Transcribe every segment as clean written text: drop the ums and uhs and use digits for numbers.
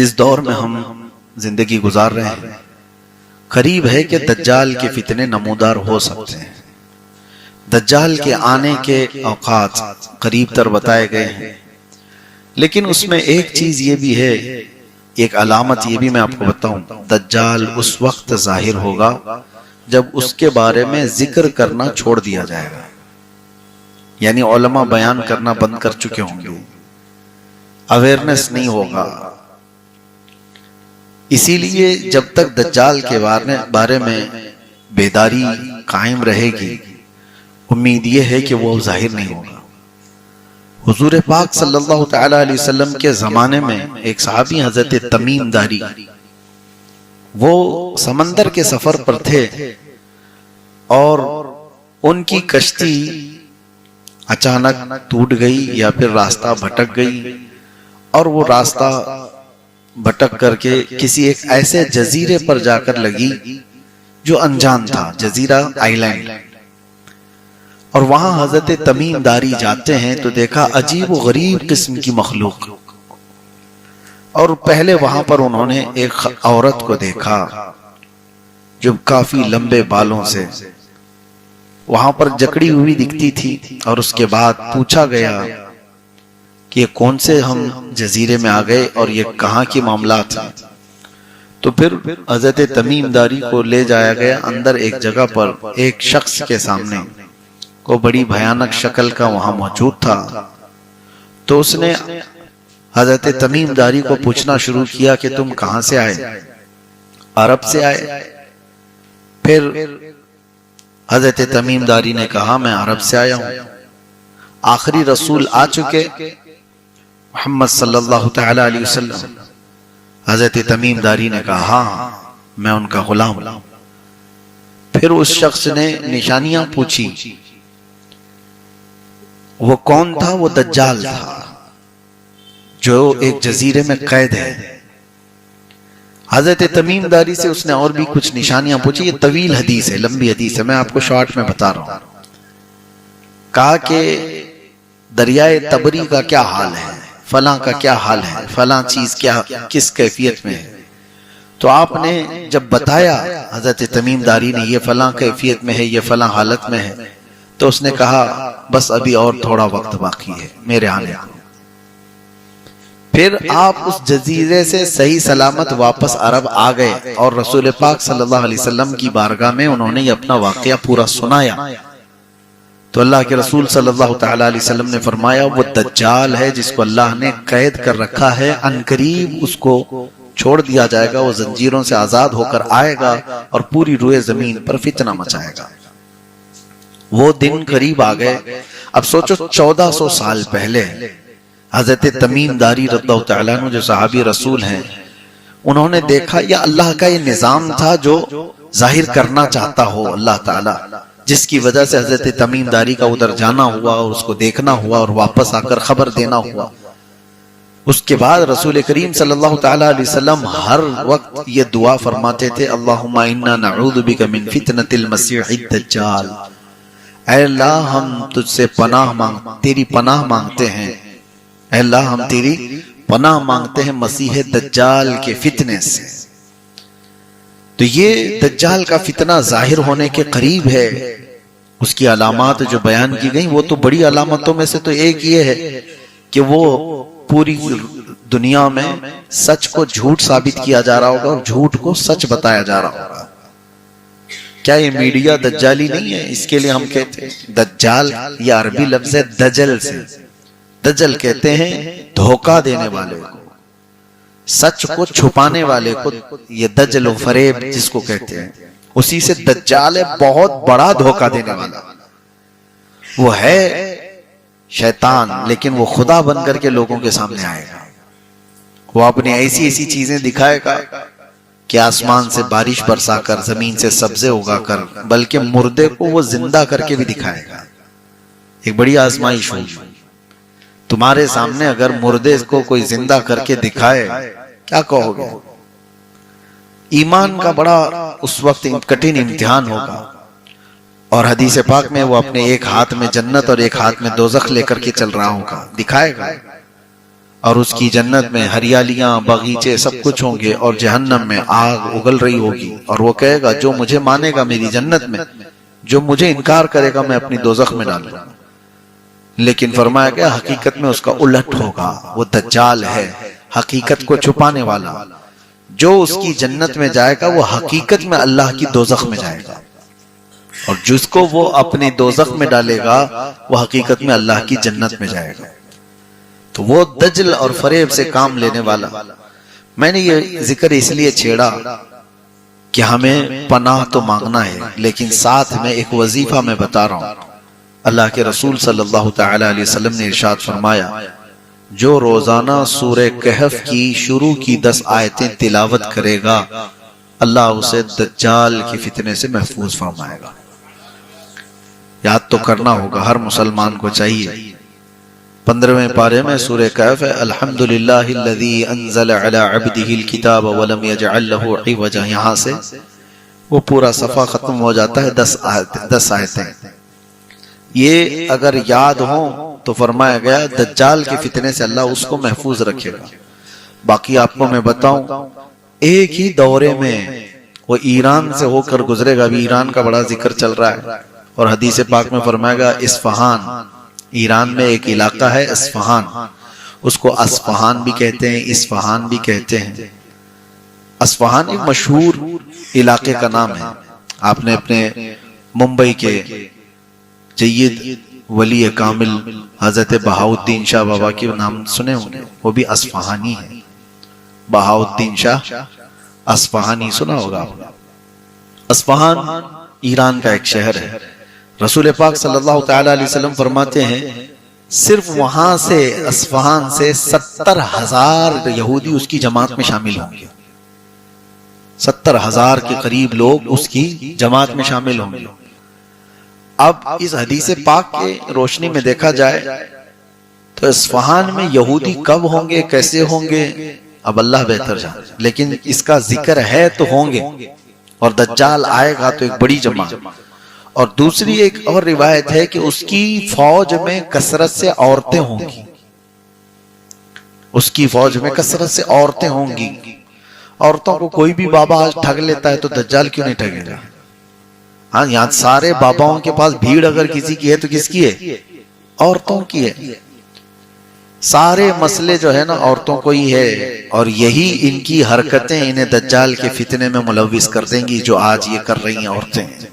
जिस दौर में हम जिंदगी गुजार रहे हैं, करीब है कि दज्जाल के फितने नमूदार हो सकते हैं। दज्जाल के आने के औकात करीब तर बताए गए हैं, लेकिन उसमें एक चीज ये भी है, एक अलामत ये भी मैं आपको बताऊं, दज्जाल उस वक्त जाहिर होगा जब उसके बारे में जिक्र करना छोड़ दिया जाएगा, यानी उलमा बयान करना बंद कर चुके होंगे, अवेयरनेस नहीं होगा। इसीलिए जब तक दज्जाल के बारे में बेदारी कायम रहेगी, उम्मीद यह है कि वो जाहिर नहीं होगा। हुजूर पाक सल्लल्लाहु तआला अलैहि वसल्लम के जमाने में एक सहाबी हजरत तमीम दारी, वो समंदर के सफर पर थे और उनकी कश्ती अचानक टूट गई या फिर रास्ता भटक गई, और वो रास्ता भटक करके किसी एक ऐसे जजीरे पर जाकर लगी जो अनजान था, जजीरा आइलैंड। और वहां हजरत तमीम दारी जाते हैं तो देखा अजीब व गरीब किस्म की मखलूक, और पहले वहां पर उन्होंने एक औरत को देखा जो काफी लंबे बालों से वहां पर जकड़ी हुई दिखती थी, और उसके बाद पूछा गया कि ये कौन से हम जजीरे में आ गए और ये कहाँ की मामला था। तो फिर हजरत तमीम दारी को ले जाया गया अंदर एक जगह पर, एक शख्स के सामने को बड़ी भयानक शक्ल का वहां मौजूद था। तो उसने हजरत तमीम दारी को पूछना शुरू किया कि तुम कहां से आए? अरब से आए। फिर हजरत तमीम दारी ने कहा मैं अरब से आया हूं, आखिरी रसूल आ चुके मोहम्मद सल्लल्लाहु तआला अलैहि वसल्लम। हजरत तमीम दारी ने कहा हाँ, मैं उनका गुलाम हूं। फिर उस शख्स ने निशानियां पूछी। वो कौन था? वो दज्जाल था जो एक जजीरे में कैद है। हजरत तमीम दारी से उसने और भी कुछ निशानियां पूछी। ये तवील हदीस है, लंबी हदीस है, मैं आपको शॉर्ट में बता रहा हूं। कहा कि दरियाए तबरी का क्या हाल है, फलां का क्या हाल है, फलां चीज क्या किस कैफियत में है। तो आपने जब बताया हजरत तमीम दारी ने ये फलां कैफियत में है, ये फलां हालत में है, तो उसने कहा बस अभी और थोड़ा वक्त बाकी है मेरे आने को। फिर आप उस जजीरे से सही सलामत वापस अरब आ गए और रसूल पाक सल्लल्लाहु अलैहि वसल्लम की बारगाह में उन्होंने ये अपना वाकया पूरा सुनाया। तो अल्लाह के रसूल सल्लल्लाहु तआला अलैहि वसल्लम ने फरमाया वो दज्जाल है जिसको अल्लाह ने कैद कर रखा है, अनकरीब उसको छोड़ दिया जाएगा, वो जंजीरों से आजाद होकर आएगा और पूरी रूए जमीन पर फितना मचाएगा। वो दिन करीब आ गए। अब सोचो 1400 साल पहले हजरत तमीम दारी रज़ियल्लाहु तआला अन्हु जो सहाबी रसूल हैं, उन्होंने देखा या अल्लाह का ये निजाम था जो जाहिर करना चाहता हो अल्लाह ताला, जिसकी वजह से हजरत तमीम दारी का उधर जाना हुआ और उसको देखना हुआ और वापस आकर खबर देना हुआ। उसके बाद रसूल करीम सल्लल्लाहु तआला अलैहि वसल्लम हर वक्त ये दुआ फरमाते थे, अल्लाहुम्मा इन्ना नऊज़ु बिका मिन फितनतिल मसीहिद दज्जाल। ऐ अल्लाह हम तुझसे तेरी पनाह मांगते हैं, ऐ अल्लाह हम तेरी पनाह मांगते हैं मसीह दज्जाल के फितने से। तो ये दज्जाल का फितना जाहिर होने के करीब है। उसकी अलामत जो बयान की गई वो तो बड़ी अलामतों में से तो एक ये है कि वो पूरी दुनिया में सच को झूठ साबित किया जा रहा होगा और झूठ को सच बताया जा रहा होगा। क्या ये मीडिया दज्जाली नहीं है? इसके लिए हम कहते हैं दज्जाल, ये अरबी लफ्ज है दजल से। दजल कहते हैं धोखा देने वाले को, सच को छुपाने वाले को, ये दजल व फरेब जिसको कहते हैं, उसी से दज्जाल है, बहुत बड़ा धोखा देने वाला। वो है शैतान, लेकिन वो खुदा बनकर के लोगों के सामने आएगा। वो अपनी ऐसी ऐसी चीजें दिखाएगा कि आसमान से बारिश बरसाकर, जमीन से सब्जे उगाकर, बल्कि मुर्दे को वो जिंदा करके भी दिखाएगा। एक बड़ी आजमाइश होगी। तुम्हारे सामने अगर मुर्दे को कोई जिंदा करके दिखाए, क्या कहोगे? ईमान का बड़ा उस वक्त कठिन इम्तिहान होगा। और हदीस पाक में वो अपने एक हाथ में जन्नत और एक हाथ में दोजख लेकर के चल रहा होगा, दिखाएगा। और उसकी जन्नत में हरियालियां, बगीचे, सब कुछ होंगे, और जहन्नम में आग उगल रही होगी। और वो कहेगा जो मुझे मानेगा मेरी जन्नत में, जो मुझे इनकार करेगा मैं अपनी दोजख में डालूंगा। लेकिन फरमाया गया हकीकत में उसका उलट होगा, वो दज्जाल है, हकीकत को छुपाने वाला। जो उसकी जन्नत में जाएगा वो हकीकत में अल्लाह की दोजख में जाएगा, और जिसको वो अपनी दोजख में डालेगा वो हकीकत में अल्लाह की जन्नत में जाएगा। तो वो दजल और फरेब से काम लेने वाला। मैंने ये जिक्र इसलिए छेड़ा कि हमें पनाह तो मांगना है, लेकिन साथ में एक वजीफा मैं बता रहा हूं। अल्लाह के रसूल सल्लल्लाहु तआला अलैहि वसल्लम ने इरशाद फरमाया, जो रोजाना सूरह कहफ की शुरू की 10 आयतें तिलावत करेगा, अल्लाह उसे दज्जाल के फितने से महफूज फरमाएगा। याद तो करना होगा, हर मुसलमान को चाहिए। 15वें पारे में सूरह कहफ है, अल्हम्दुलिल्लाहिल्लज़ी अंज़ल अला अब्दिहिल किताब व लम यजअल लहू इवजा। यहां से वो पूरा सफा खत्म हो जाता है। 10 आयतें ये अगर याद हो तो फरमाया गया दज्जाल के फितने से अल्लाह उसको महफूज रखेगा। बाकी आपको मैं बताऊं, एक ही दौरे में वो ईरान से होकर गुजरेगा। अभी ईरान का बड़ा जिक्र चल रहा है, और हदीस पाक में फरमाया गया इस्फहान, ईरान में एक इलाका है इस्फहान, उसको अस्फहान भी कहते हैं, इस्फहान भी कहते हैं। अस्फहान एक मशहूर इलाके का नाम है। आपने अपने मुंबई के जय्यद वली कामिल हजरत बहाउद्दीन शाह बाबा के नाम सुने होंगे, वो भी अस्फहानी है। बहाउद्दीन शाह अस्फहानी सुना होगा। अस्फहान ईरान का एक शहर है। रसूल पाक सल्लल्लाहु तआला अलैहि वसल्लम फरमाते हैं सिर्फ वहां से, अस्फहान से 70,000 यहूदी उसकी जमात में शामिल होंगे। 70,000 के करीब लोग उसकी जमात में शामिल होंगे। अब इस हदीस पाक के रोशनी में देखा जाए तो इस्फहान में यहूदी कब होंगे, कैसे होंगे, अब अल्लाह बेहतर जाने, लेकिन इसका जिक्र है तो होंगे। और दज्जाल आएगा तो एक बड़ी जमात। और दूसरी एक और रिवायत है कि उसकी फौज में कसरत से औरतें होंगी, उसकी फौज में कसरत से औरतें होंगी। औरतों को कोई भी बाबा आज ठग लेता है तो दज्जाल क्यों नहीं ठगेगा? हाँ, यहाँ सारे बाबाओं के पास भीड़ अगर किसी की है तो किसकी है? औरतों की है। सारे मसले जो है ना औरतों को ही है, और यही इनकी हरकतें इन्हें दज्जाल के फितने में मुलव्विस कर देंगी, जो आज ये कर रही हैं औरतें।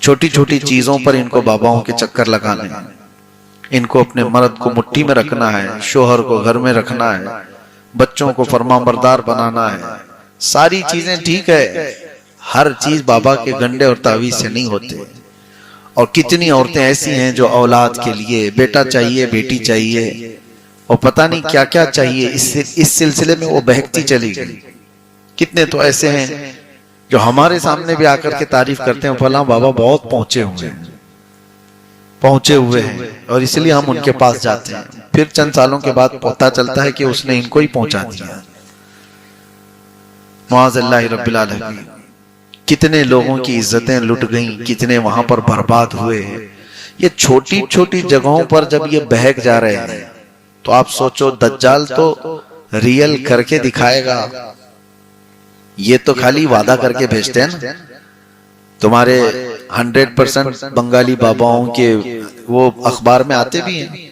छोटी छोटी चीजों पर इनको बाबाओं के चक्कर लगाने हैं, इनको अपने मर्द को मुट्ठी में रखना है, शोहर को घर में रखना है, बच्चों को फरमाबरदार बनाना है। सारी चीजें ठीक है, हर चीज बाबा के गंडे और तावीज से नहीं होते। और कितनी औरतें ऐसी हैं जो औलाद के लिए बेटा चाहिए, बेटी चाहिए, और पता नहीं क्या क्या चाहिए, इस सिलसिले में वो बहकती चली गई। कितने तो ऐसे हैं जो हमारे सामने भी आकर के तारीफ करते हैं, फलां बाबा बहुत पहुंचे हुए हैं, और इसलिए हम उनके पास जाते हैं। फिर चंद सालों के बाद पता चलता है कि उसने इनको ही पहुंचा दिया। मुआज़िल्लाहि रब्बिल आलमीन। कितने लोगों की इज्जतें लुट गईं, कितने वहां पर बर्बाद हुए। ये छोटी छोटी जगहों पर जब ये बहक जा रहे हैं तो आप सोचो दज्जाल तो रियल करके दिखाएगा। ये तो खाली वादा करके भेजते हैं ना। तुम्हारे 100% बंगाली बाबाओं के वो अखबार में आते भी हैं,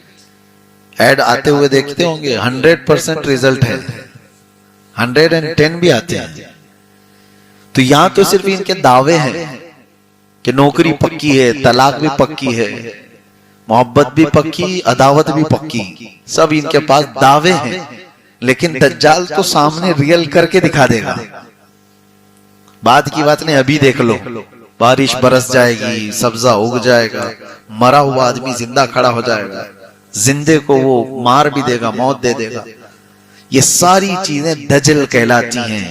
ऐड आते हुए देखते होंगे, 100% रिजल्ट है, 110 भी आते हैं। तो यहां तो सिर्फ इनके दावे हैं कि नौकरी पक्की है, तलाक भी पक्की है, मोहब्बत भी पक्की, अदावत भी पक्की, सब इनके पास दावे हैं। लेकिन दज्जाल तो सामने रियल करके दिखा देगा। बाद की बात नहीं, अभी देख लो, बारिश बरस जाएगी, सब्जा उग जाएगा, मरा हुआ आदमी जिंदा खड़ा हो जाएगा, जिंदे को वो मार भी देगा, मौत दे देगा। ये सारी चीजें दजल कहलाती हैं।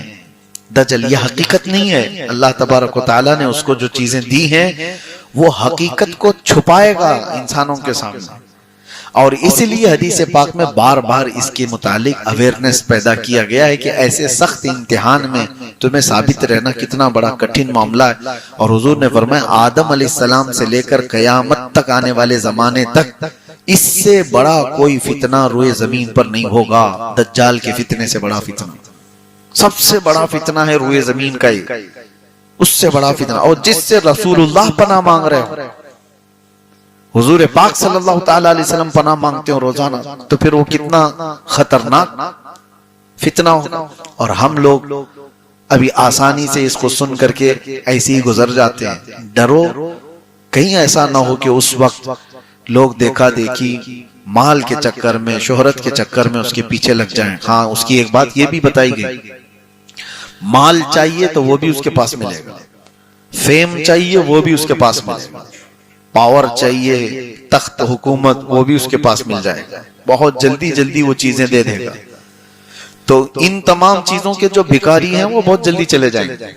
दजल ये हकीकत नहीं है। अल्लाह तबारक व तआला ने उसको जो चीजें दी हैं वो हकीकत को छुपाएगा इंसानों के सामने। और इसीलिए हदीस पाक में बार बार इसके मुतालिक अवेयरनेस पैदा किया गया है कि ऐसे सख्त इम्तिहान में तुम्हें साबित रहना कितना बड़ा कठिन मामला है। और हुजूर ने फरमाया आदम अलैहिस्सलाम से लेकर कयामत तक आने वाले जमाने तक इससे बड़ा कोई फितना रुए जमीन पर नहीं होगा दज्जाल के फितने से बड़ा फितना। सबसे बड़ा फितना है रुए जमीन का ही, उससे बड़ा फितना। और जिससे रसूलुल्लाह पनाह मांग रहे हो, हुजूर पाक सल्लल्लाहु ताला अलैहि वसल्लम पनाह मांगते हो रोजाना, तो फिर वो कितना खतरनाक फितना होगा। और हम लोग अभी आसानी से इसको सुन करके ऐसे ही गुजर जाते हैं। डरो कहीं ऐसा ना हो कि उस वक्त लोग देखा देखी माल के चक्कर में, शोहरत के चक्कर में उसके पीछे लग जाएं। हाँ, उसकी एक बात ये भी बताई गई, माल चाहिए तो वो भी उसके पास मिलेगा, फेम चाहिए वो भी उसके पास मिलेगा, पावर चाहिए, तख्त हुकूमत वो भी उसके पास मिल जाएगा, बहुत जल्दी जल्दी वो चीजें दे देगा। तो इन तमाम चीजों के जो भिखारी हैं वो बहुत जल्दी चले जाएंगे,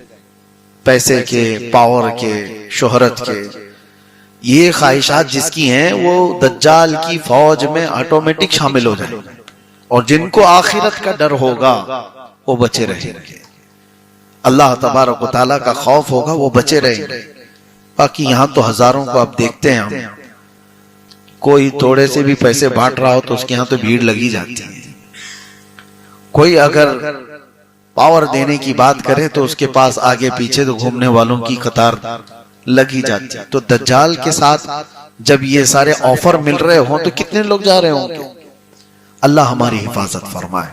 पैसे के, पावर के, शोहरत के। ये ख्वाहिशात जिसकी हैं वो दज्जाल की फौज में ऑटोमेटिक शामिल हो जाएंगे। और जिनको आखिरत का डर होगा वो बचे रहेंगे, अल्लाह तबारक व तआला का खौफ होगा, वो बचे रहेंगे। बाकी यहाँ तो हजारों को आप देखते हैं, हम कोई थोड़े से भी पैसे बांट रहा हो तो उसके यहाँ तो भीड़ लगी जाती है। कोई अगर पावर देने की बात करे तो उसके पास आगे पीछे तो घूमने वालों की कतार लगी जाती है। तो दज्जाल के साथ जब ये सारे ऑफर मिल रहे हो तो कितने लोग जा रहे होंगे। अल्लाह हमारी हिफाजत फरमाए।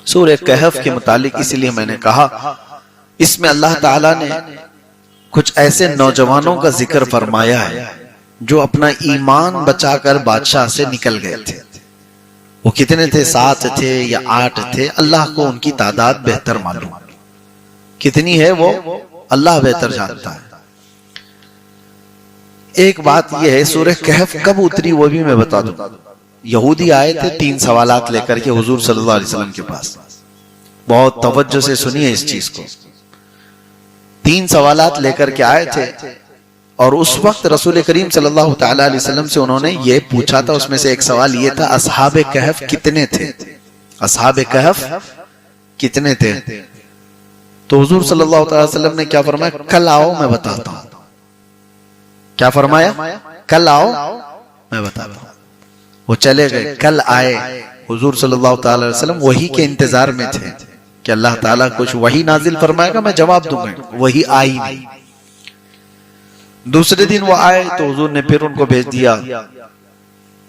सूरह कहफ के मुतालिक इसलिए मैंने कहा, इसमें अल्लाह ताला ने कुछ ऐसे नौजवानों का जिक्र फरमाया है जो अपना ईमान बचाकर बादशाह से निकल गए थे। वो कितने थे, 7 थे या 8 थे, अल्लाह को उनकी तादाद बेहतर मालूम, कितनी है वो अल्लाह बेहतर जानता है। एक बात यह है, सूरह कहफ कब उतरी वो भी मैं बता दूं। यहूदी आए थे 3 सवालात लेकर के हुजूर सल्लल्लाहु अलैहि वसल्लम के पास। बहुत तवज्जो से सुनिए इस चीज को। 3 सवालात लेकर के आए थे और उस वक्त रसूल करीम सल्लल्लाहु ताला अलैहि वसल्लम से उन्होंने ये पूछा था। उसमें से एक सवाल ये था, असहाबे कहफ कितने थे, असहाबे कहफ कितने थे। तो हुजूर सल्लल्लाहु अलैहि वसल्लम ने क्या फरमाया, कल आओ मैं बताता हूं। क्या फरमाया, कल आओ मैं बताता हूं। वो चले गए, कल आए, हुजूर सल्लल्लाहु अलैहि वसल्लम वही के इंतजार में थे कि अल्लाह ताला कुछ वही नाजिल फरमाएगा, मैं जवाब दूंगा। वही आई नहीं। दूसरे दिन वो आए तो हुजूर ने फिर उनको भेज दिया,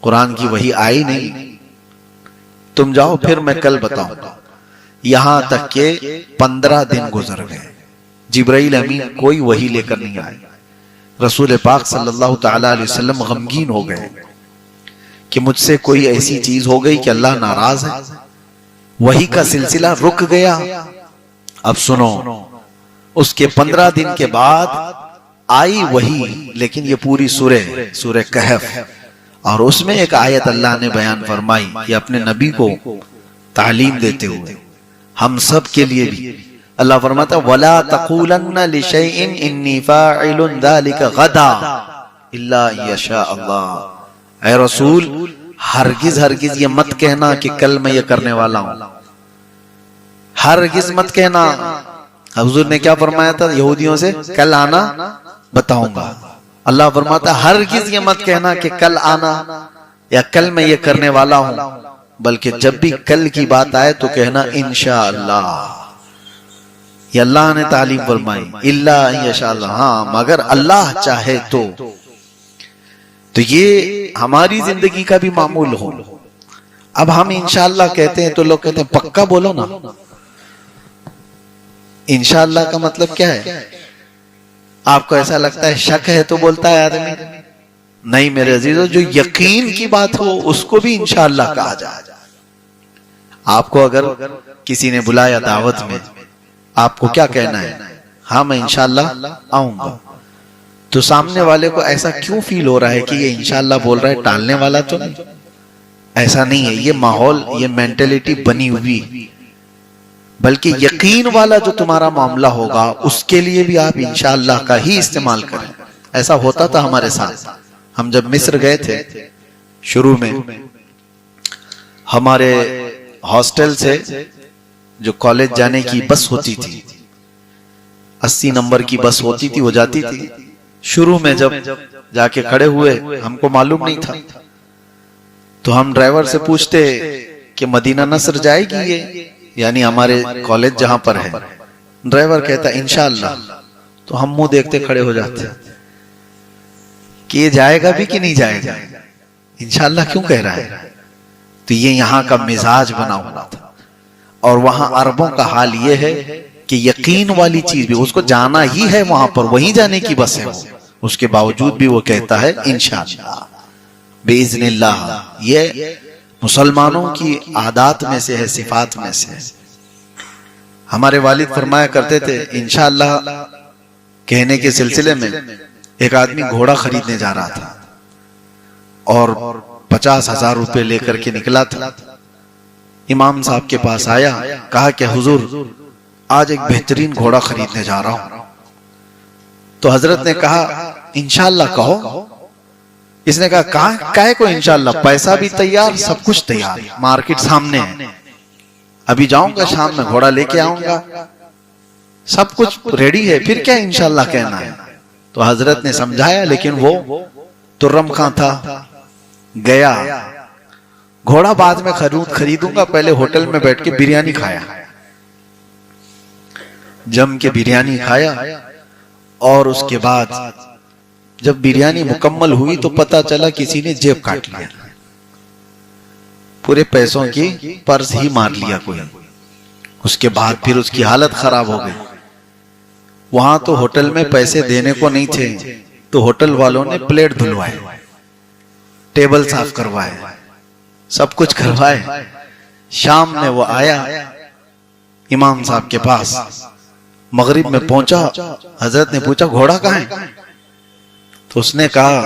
कुरान की वही आई नहीं, तुम जाओ फिर मैं कल बताऊंगा। यहां तक के 15 दिन गुजर गए, जिब्राइल अमीन कोई वही लेकर नहीं आए। रसूल पाक सल्लल्लाहु ताला अलैहि वसल्लम गमगीन हो गए कि मुझसे कोई ऐसी चीज हो गई कि अल्लाह नाराज है। वही का सिलसिला रुक गया। अब सुनो, उसके 15 दिन के बाद आई वही, लेकिन ये पूरी सूरह कहफ, और उसमें एक आयत अल्लाह ने बयान फरमाई कि अपने नबी को तालीम देते हुए हम सब के लिए भी अल्लाह फरमाता, वला तक़ूलन्ना लिशैइन इन्नी फ़ाइलुन ज़ालिका गदा इल्ला यशा अल्लाह। ऐ रसूल, हरगिज हरगिज ये मत कहना कि कल मैं ये करने वाला हूं, हरगिज मत कहना। हुजूर ने क्या फरमाया था यहूदियों से, कल आना बताऊंगा। अल्लाह फरमाता हरगिज ये मत कहना कि कल आना या कल मैं ये करने वाला हूं, बल्कि जब भी कल की बात आए तो कहना इंशाअल्लाह। ये अल्लाह ने तालीम फरमाई, इल्ला इंशाअल्लाह, हाँ मगर अल्लाह चाहे तो ये हमारी जिंदगी का भी मामूल हो। अब हम इंशाअल्लाह कहते हैं तो लोग कहते हैं पक्का बोलो ना। इंशाअल्लाह का मतलब क्या है? आपको ऐसा लगता है शक है तो बोलता है आदमी? नहीं मेरे अजीजों, जो यकीन की बात हो उसको भी इंशाअल्लाह कहा जाए। आपको अगर किसी ने बुलाया दावत में, आपको क्या कहना है? हाँ मैं इंशाअल्लाह आऊंगा। तो सामने वाले को ऐसा क्यों फील हो रहा है कि ये इंशाअल्लाह बोल रहा है, टालने वाला तो नहीं? ऐसा नहीं है, ये माहौल, ये मेंटेलिटी बनी हुई। बल्कि यकीन वाला जो तुम्हारा मामला होगा उसके लिए भी आप इंशाअल्लाह का ही इस्तेमाल करें। ऐसा होता था हमारे साथ। हम जब मिस्र गए थे, शुरू में हमारे हॉस्टल से जो कॉलेज जाने की बस होती थी, 80 नंबर की बस होती थी, वो जाती थी। शुरू में जब जाके खड़े हुए, हमको मालूम नहीं था, तो हम ड्राइवर से पूछते कि मदीना नस्र जाएगी ये, यानी हमारे कॉलेज जहां पर है। ड्राइवर कहता इंशाअल्लाह। तो हम मुंह देखते खड़े हो जाते कि ये जाएगा भी कि नहीं जाएगा, इंशाअल्लाह क्यों कह रहा है। तो ये यहाँ का मिजाज बना हुआ था। और वहां अरबों का हाल ये है कि यकीन वाली चीज भी, उसको जाना ही है वहां पर, वहीं जाने की बस है वो, उसके बावजूद भी वो कहता है इंशाअल्लाह बेइज़्निल्लाह। ये मुसलमानों की आदात में से है, सिफात में से है। हमारे वालिद फरमाया करते थे इंशाअल्लाह कहने के सिलसिले में, एक आदमी घोड़ा खरीदने जा रहा था और 50,000 रुपए लेकर के निकला था। इमाम साहब के पास आया, कहा कि हुजूर आज एक बेहतरीन घोड़ा खरीदने जा रहा हूं। तो हजरत ने कहा इंशाअल्लाह कहो। इसने कहा काहे को इंशाअल्लाह, पैसा भी तैयार, सब कुछ तैयार, मार्केट सामने है, अभी जाऊंगा शाम में घोड़ा लेके आऊंगा, सब कुछ रेडी है, फिर क्या इंशाअल्लाह कहना है। तो हजरत ने समझाया, लेकिन वो तुर्रम खां था, गया। घोड़ा बाद में खरीदूंगा, पहले होटल में बैठ के बिरयानी खाया, जम के बिरयानी खाया। और उसके बाद जब बिरयानी मुकम्मल हुई तो पता चला किसी ने जेब काट लिया, पूरे पैसों की पर्स ही मार लिया कोई। उसके बाद फिर उसकी हालत खराब हो गई। वहां तो होटल में पैसे देने को नहीं थे, तो होटल वालों ने प्लेट धुलवाए, टेबल साफ करवाए, सब कुछ करवाए। शाम में वो आया इमाम साहब के पास, मगरिब में पहुंचा। हजरत ने पूछा घोड़ा कहाँ है। तो उसने कहा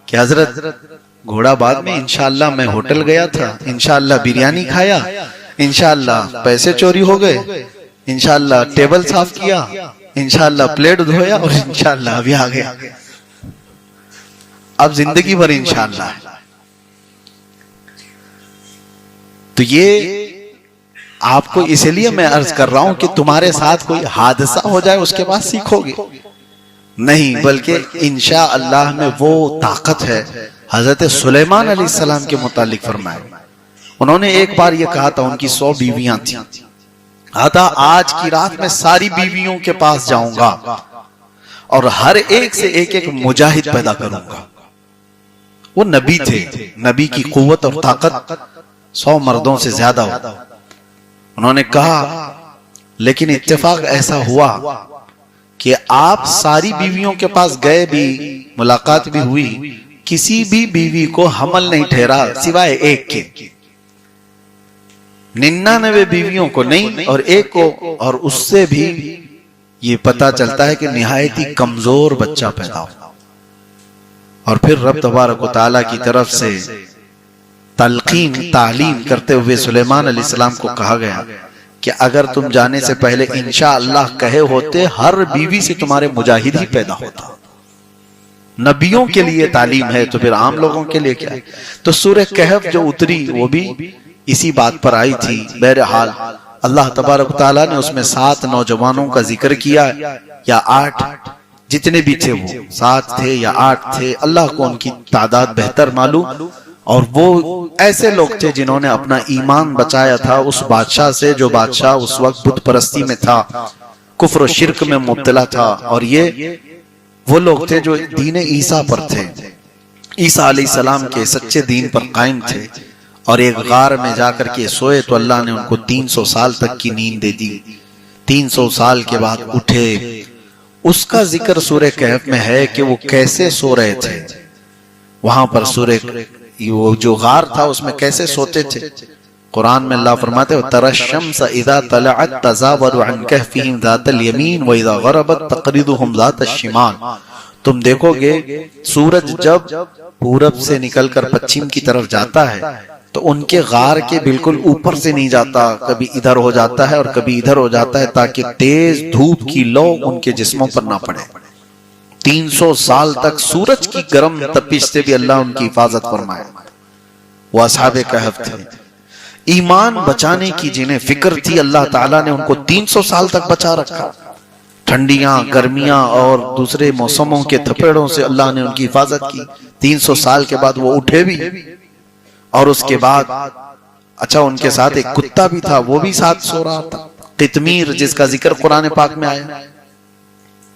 कि हजरत घोड़ा बाद में, इंशाअल्लाह मैं होटल गया था, इंशाअल्लाह बिरयानी खाया, इंशाअल्लाह पैसे चोरी हो गए, इंशाअल्लाह टेबल साफ किया, इंशाअल्लाह प्लेट धोया, और इंशाअल्लाह अभी आ गया। अब जिंदगी भर इंशाअल्लाह। तो ये आपको इसलिए मैं अर्ज कर रहा हूं कि तुम्हारे साथ कोई हादसा हो जाए उसके बाद सीखोगे नहीं, बल्कि इंशाअल्लाह में वो ताकत है। हजरत सुलेमान अलैहिस्सलाम के मुतालिक फरमाया, उन्होंने एक बार ये कहा था, उनकी 100 बीवियां थी, आता आज की रात में सारी बीवियों के पास जाऊंगा और हर एक से एक एक मुजाहिद पैदा करूंगा। वो नबी थे, नबी की कुव्वत और ताकत 100 मर्दों से ज्यादा हो। उन्होंने कहा, लेकिन इत्तेफाक ऐसा हुआ कि आप सारी बीवियों के पास गए भी, मुलाकात भी हुई, किसी भी बीवी को हमल नहीं ठहरा सिवाय एक के। 99 बीवियों को नहीं और एक को, और उससे भी ये पता चलता है कि निहायत ही कमजोर बच्चा पैदा हो। और फिर रब तबारक व तआला की तरफ से तलकीन तालीम करते हुए सुलेमान अलैहिस्सलाम को कहा गया कि अगर तुम जाने से पहले इंशाअल्लाह कहे होते, हर बीवी से तुम्हारे मुजाहिद ही पैदा होता। नबियों के लिए तालीम है तो फिर आम लोगों के लिए क्या है। तो सूरह कहफ जो उतरी वो भी इसी बात पर आई थी। बहरहाल अल्लाह तबारक तआला ने उसमें 7 नौजवानों का जिक्र किया, या 8, जितने भी थे, वो 7 थे या 8 थे, अल्लाह को उनकी तादाद बेहतर मालूम। और वो ऐसे लोग थे जिन्होंने अपना ईमान बचाया था उस बादशाह से, जो बादशाह उस वक्त बुत परस्ती में था, कुफ्र और शिर्क में मुब्तला था। और ये वो लोग थे जो दीन ईसा पर थे, ईसा अलैहिस्सलाम के सच्चे दीन पर कायम थे। और एक गार में जाकर के सोए तो अल्लाह ने उनको 300 साल तक की नींद दे दी। 300 साल के बाद उठे। उसका जिक्र सूरह कहफ में है कि वो कैसे सो रहे थे। वहां पर सूरह वो जो गार था उसमें कैसे सोते थे। कुरान में अल्लाह फरमाते हैं, तरशम्स इज़ा तलअत तज़ावरु अन कहफिहिम ज़ातल यमीन व इज़ा गरबत तक़रिदुहुम ज़ातश शिमाल। तुम देखोगे सूरज जब पूरब से निकलकर पश्चिम की तरफ जाता है तो उनके गार के बिल्कुल ऊपर से नहीं जाता, कभी इधर हो जाता है और कभी इधर हो जाता है, ताकि तेज धूप की लौ उनके जिस्मों पर ना पड़े। 300 साल तक सूरज की गर्म तपिश से भी अल्लाह उनकी हिफाजत फरमाए। वो असहाबे कहफ थे, ईमान बचाने की जिन्हें फिक्र थी, अल्लाह ताला ने उनको 300 साल तक बचा रखा। ठंडियां, गर्मियां और दूसरे मौसमों के थपेड़ों से अल्लाह ने उनकी हिफाजत की। 300 साल के बाद वो उठे भी और उसके बाद अच्छा उनके साथ एक कुत्ता भी था, वो भी साथ सो रहा था, कितमीर, जिसका जिक्र कुरान पाक में आया।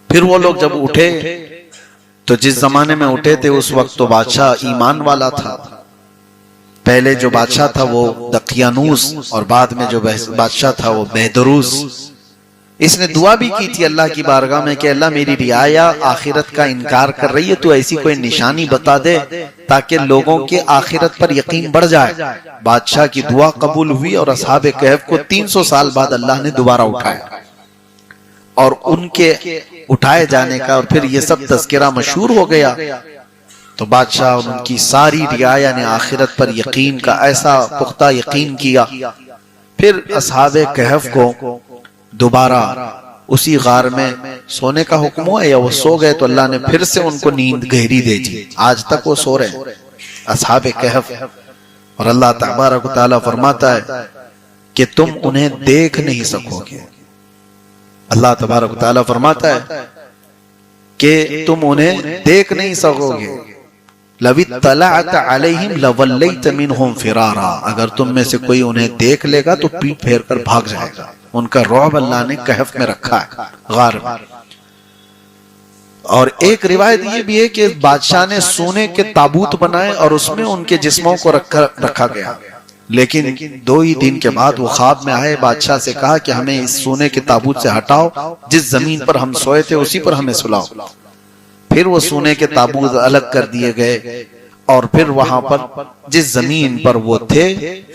फिर वो लोग जब उठे तो जिस जमाने में उठे थे उस वक्त तो बादशाह ईमान वाला था। पहले जो बादशाह था वो दकियानूस और बाद में जो बादशाह था वो बेहदरूस। इसने दुआ भी की थी अल्लाह की बारगाह में कि अल्लाह मेरी रियाया आखिरत का इनकार कर रही है, तो ऐसी कोई निशानी बता दे ताकि लोगों के आखिरत पर यकीन बढ़ जाए। बादशाह की दुआ कबूल हुई और असहाब कहफ को 300 साल बाद अल्लाह ने दोबारा उठाया और उनके उठाए जाने का और फिर ये सब तज़किरा मशहूर हो गया। तो बादशाह और उनकी सारी रियाया ने आखिरत पर यकीन का ऐसा पुख्ता यकीन किया। फिर असहाब कहफ को दोबारा उसी गार में सोने का हुक्म हुआ या वो सो गए तो अल्लाह ने फिर से उनको नींद गहरी दे दी। आज तक वो सो रहे असहाब कहफ। और अल्लाह तबारक व तआला फरमाता है कि तुम उन्हें देख नहीं सकोगे। अल्लाह तबारक व तआला फरमाता है कि तुम उन्हें देख नहीं सकोगे। लवित्तलअत अलैहिम लवल्लैत मिनहुम फिरारा, अगर तुम में से कोई उन्हें देख लेगा तो पीठ फेर कर भाग जाएगा। उनका रौब अल्लाह ने कहफ में रखा है, गार में। और एक रिवायत ये भी है कि बादशाह ने सोने के ताबूत बनाए और उसमें उनके जिस्मों को रखा गया। लेकिन 2 ही दिन के बाद वो ख्वाब में आए, बादशाह से कहा कि हमें इस सोने के ताबूत से हटाओ, जिस जमीन पर हम सोए थे उसी पर हमें सुलाओ। फिर वो सोने के ताबूत अलग कर दिए गए और फिर वहां पर जिस जमीन पर वो थे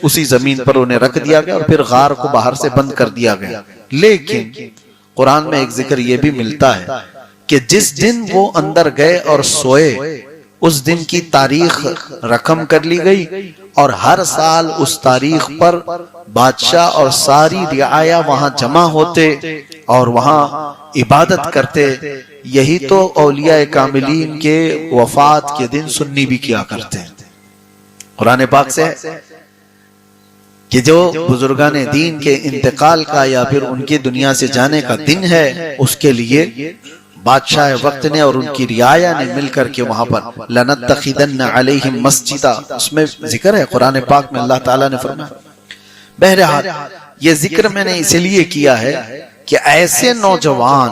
उसी जमीन पर उन्हें रख दिया गया और फिर गार को बाहर से बंद कर दिया गया। लेकिन कुरान में एक जिक्र ये भी मिलता है कि जिस दिन वो अंदर गए और सोए उस दिन की तारीख रकम कर ली गई और हर साल उस तारीख पर बादशाह और सारी रियाया वहां जमा होते और वहां इबादत करते। यही तो औलिया कामिलीन के वफात के दिन सुन्नी भी किया करते हैं। कुरान पाक से कि जो बुजुर्गान दीन के इंतकाल का या फिर उनकी दुनिया से जाने का दिन है, उसके लिए बादशाह वक्त ने और उनकी रियाया ने मिलकर के वहां पर लनत्तखिदन्न अलैहिम मस्जिदा, उसमें जिक्र है कुरान पाक में। अल्लाह ताला ने फरमाया। बहरहाल ये जिक्र मैंने इसलिए किया है कि ऐसे नौजवान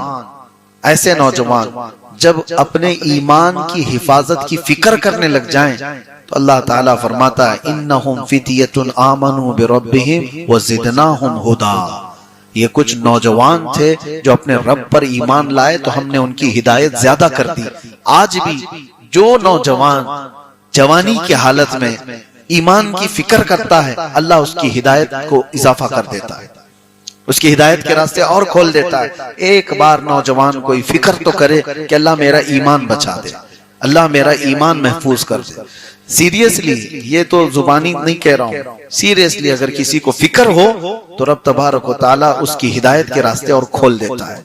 जब अपने ईमान की हिफाजत की फिक्र करने लग जाएं तो अल्लाह ताला फरमाता है इन्नहुम फितियतुन आमनु बिरब्बिहिम व ज़िदनाहुम हुदा। ये कुछ नौजवान थे जो अपने रब पर ईमान लाए तो हमने उनकी हिदायत ज्यादा कर दी। आज भी जो नौजवान जवानी की हालत में ईमान की फिक्र करता है अल्लाह उसकी हिदायत को इजाफा कर देता है, उसकी हिदायत के रास्ते और खोल देता है। एक बार नौजवान कोई फिक्र तो करे कि अल्लाह मेरा ईमान बचा दे, अल्लाह मेरा ईमान महफूज कर दे। सीरियसली, ये तो जुबानी नहीं कह रहा हूं, सीरियसली अगर किसी को फिक्र हो तो रब तबारक व तआला उसकी हिदायत के रास्ते और खोल देता है।